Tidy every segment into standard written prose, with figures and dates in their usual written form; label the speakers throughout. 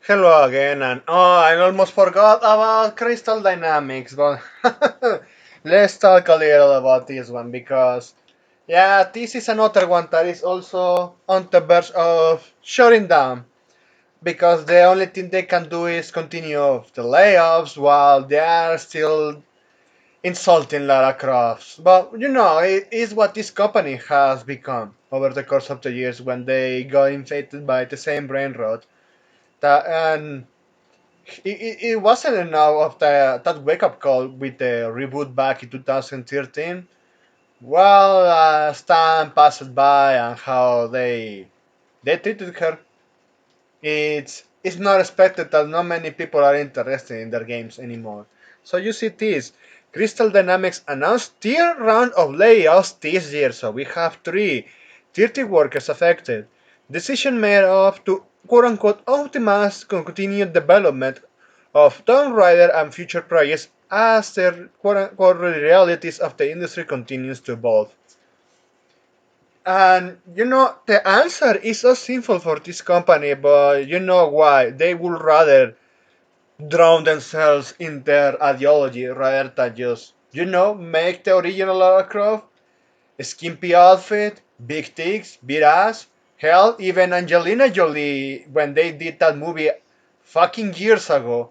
Speaker 1: Hello again, and I almost forgot about Crystal Dynamics, but let's talk a little about this one because, yeah, this is another one that is also on the verge of shutting down because the only thing they can do is continue the layoffs while they are still insulting Lara Croft. But it is what this company has become over the course of the years when they got infected by the same brain rot. And it wasn't enough of that wake up call with the reboot back in 2013. Well, as time passed by and how they treated her, it's not expected that not many people are interested in their games anymore. So you see this. Crystal Dynamics announced tier round of layoffs this year, so we have 30 workers affected. Decision made of to quote unquote optimize continued development of Tomb Raider and future projects as the quote unquote realities of the industry continues to evolve. And the answer is so simple for this company, but you know why? They would rather drown themselves in their ideology rather than just, make the original Lara Croft, skimpy outfit, big tits, big ass. Hell, even Angelina Jolie, when they did that movie fucking years ago,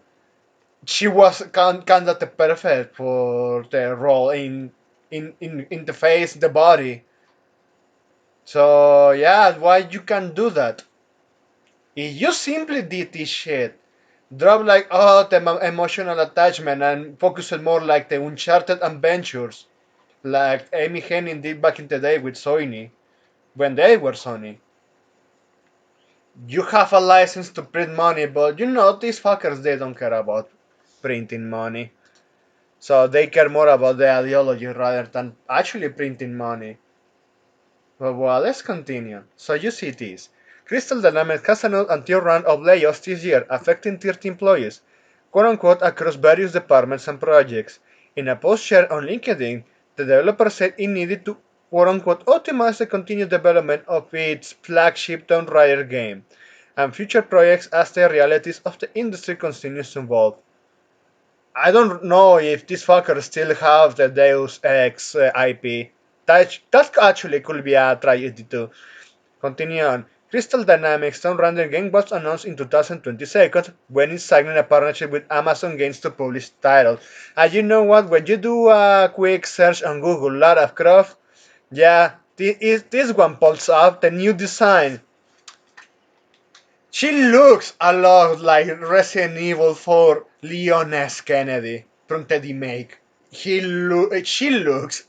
Speaker 1: she was kind of the perfect for the role in the face, the body. So yeah, why you can do that? If you simply did this shit, drop like all the emotional attachment and focus it more like the Uncharted adventures, like Amy Hennig did back in the day with Sony, when they were Sony. You have a license to print money, but these fuckers, they don't care about printing money. So they care more about the ideology rather than actually printing money. But well, let's continue. So you see this. Crystal Dynamics has announced until round of layoffs this year, affecting 30 employees, quote unquote, across various departments and projects. In a post shared on LinkedIn, the developer said it needed to quote unquote optimize the continued development of its flagship Tomb Raider game and future projects as the realities of the industry continues to evolve. I don't know if these fuckers still have the Deus Ex IP. That actually could be a tragedy too. Continue on. Crystal Dynamics Tomb Raider game was announced in 2022 when it signed a partnership with Amazon Games to publish the title. And you know what? When you do a quick search on Google Lara Croft, yeah, this one pops up, the new design. She looks a lot like Resident Evil 4 Leon S. Kennedy from the remake. She looks.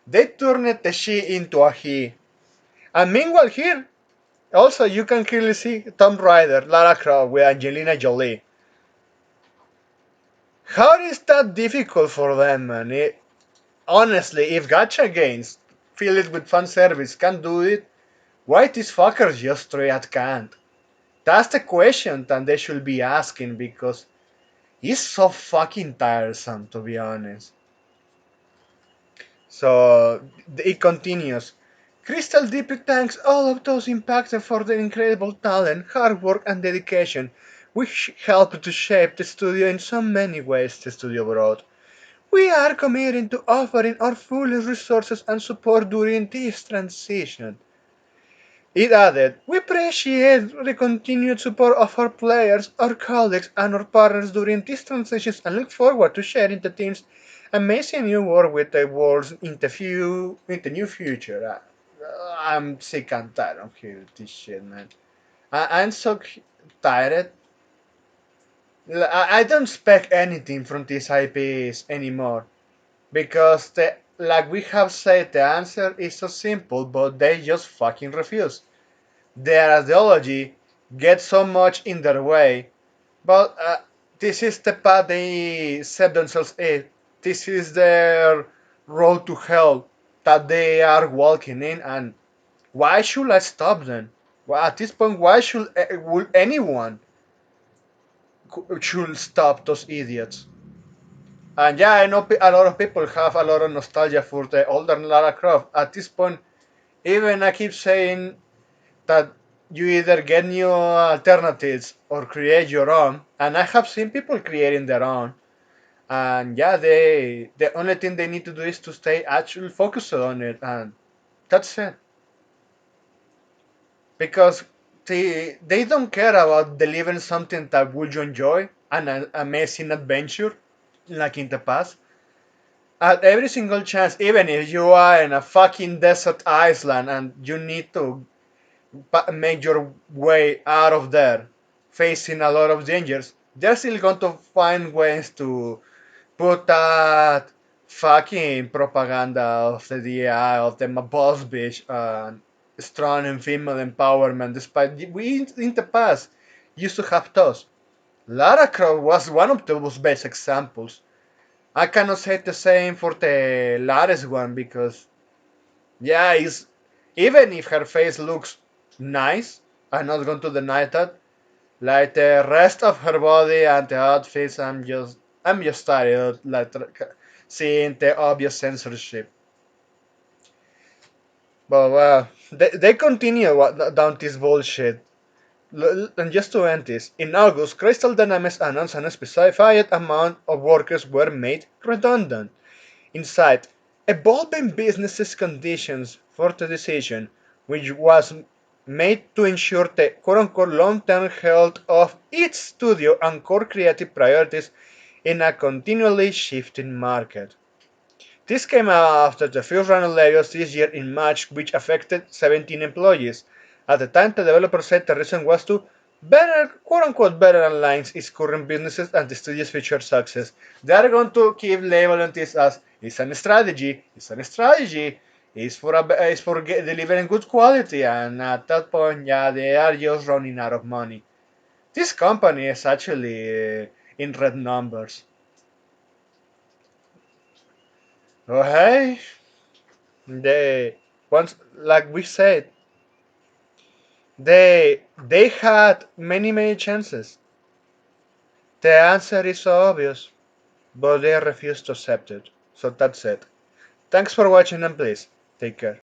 Speaker 1: They turned the she into a he. And meanwhile here, also you can clearly see Tomb Raider, Lara Croft with Angelina Jolie. How is that difficult for them, man? Honestly, if gacha games filled with fan service can do it, why these fuckers just straight out can't? That's the question that they should be asking because it's so fucking tiresome, to be honest. So it continues. Crystal deeply thanks all of those impacted for their incredible talent, hard work, and dedication, which helped to shape the studio in so many ways, the studio wrote. We are committed to offering our fullest resources and support during this transition. It added, we appreciate the continued support of our players, our colleagues, and our partners during these transitions and look forward to sharing the team's amazing new work with the world in the new future. I'm sick and tired of hearing this shit, man. I'm so tired. I don't expect anything from these IPs anymore because like we have said, the answer is so simple, but they just fucking refuse. Their ideology gets so much in their way. But this is the path they set themselves in. This is their road to hell that they are walking in. And why should I stop them? Well, at this point, why would anyone should stop those idiots? And yeah, I know a lot of people have a lot of nostalgia for the older Lara Croft. At this point, even I keep saying that you either get new alternatives or create your own. And I have seen people creating their own. And yeah, they the only thing they need to do is to stay actually focused on it, and that's it. Because they don't care about delivering something that will you enjoy an amazing adventure like in the past. At every single chance, even if you are in a fucking desert island and you need to make your way out of there, facing a lot of dangers, they're still going to find ways to put that fucking propaganda of the DI of the boss bitch strong and female empowerment. Despite we in the past used to have those. Lara Croft was one of those best examples. I cannot say the same for the latest one because yeah, it's, even if her face looks nice, I'm not going to deny that. Like the rest of her body and the outfits, I'm just tired like seeing the obvious censorship. But they continue down this bullshit. And just to end this, in August, Crystal Dynamics announced an specified amount of workers were made redundant. Inside, evolving business conditions for the decision, which was made to ensure the quote-unquote long-term health of each studio and core creative priorities in a continually shifting market. This came after the first round of layoffs this year in March, which affected 17 employees. At the time, the developer said the reason was to better, quote unquote, better align its current businesses and the studio's future success. They are going to keep labeling this as it's a strategy, it's for delivering good quality, and at that point, yeah, they are just running out of money. This company is actually in red numbers. Oh, hey, they once, like we said, they had many chances. The answer is so obvious, but they refused to accept it. So that's it. Thanks for watching and please take care.